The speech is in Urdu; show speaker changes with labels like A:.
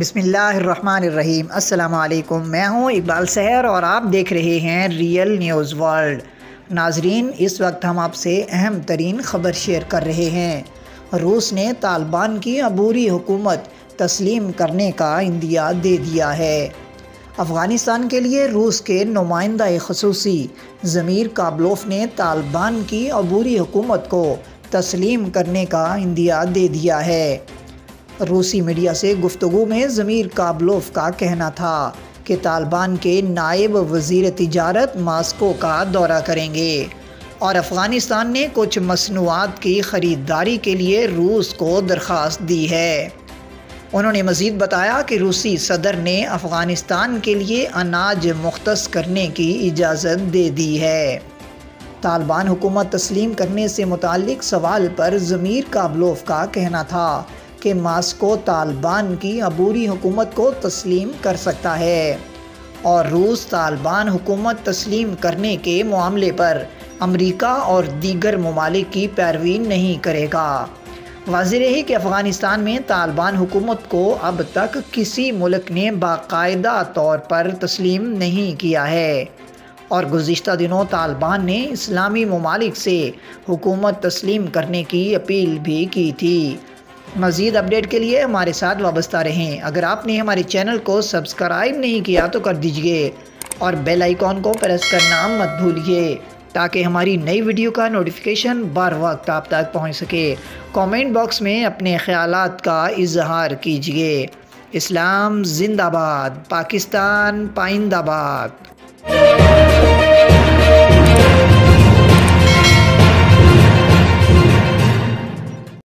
A: بسم اللہ الرحمن الرحیم۔ السلام علیکم، میں ہوں اقبال سحر اور آپ دیکھ رہے ہیں ریئل نیوز ورلڈ۔ ناظرین، اس وقت ہم آپ سے اہم ترین خبر شیئر کر رہے ہیں۔ روس نے طالبان کی عبوری حکومت تسلیم کرنے کا عندیہ دے دیا ہے۔ افغانستان کے لیے روس کے نمائندہ خصوصی ضمیر کابلوف نے طالبان کی عبوری حکومت کو تسلیم کرنے کا عندیہ دے دیا ہے۔ روسی میڈیا سے گفتگو میں ضمیر کابلوف کا کہنا تھا کہ طالبان کے نائب وزیر تجارت ماسکو کا دورہ کریں گے اور افغانستان نے کچھ مصنوعات کی خریداری کے لیے روس کو درخواست دی ہے۔ انہوں نے مزید بتایا کہ روسی صدر نے افغانستان کے لیے اناج مختص کرنے کی اجازت دے دی ہے۔ طالبان حکومت تسلیم کرنے سے متعلق سوال پر ضمیر کابلوف کا کہنا تھا کہ ماسکو طالبان کی عبوری حکومت کو تسلیم کر سکتا ہے اور روس طالبان حکومت تسلیم کرنے کے معاملے پر امریکہ اور دیگر ممالک کی پیروی نہیں کرے گا۔ واضح رہے کہ افغانستان میں طالبان حکومت کو اب تک کسی ملک نے باقاعدہ طور پر تسلیم نہیں کیا ہے اور گزشتہ دنوں طالبان نے اسلامی ممالک سے حکومت تسلیم کرنے کی اپیل بھی کی تھی۔ مزید اپڈیٹ کے لیے ہمارے ساتھ وابستہ رہیں۔ اگر آپ نے ہمارے چینل کو سبسکرائب نہیں کیا تو کر دیجئے اور بیل آئیکن کو پریس کرنا مت بھولیے تاکہ ہماری نئی ویڈیو کا نوٹیفیکیشن بر وقت آپ تک پہنچ سکے۔ کامنٹ باکس میں اپنے خیالات کا اظہار کیجئے۔ اسلام زندہ باد، پاکستان پائندہ باد۔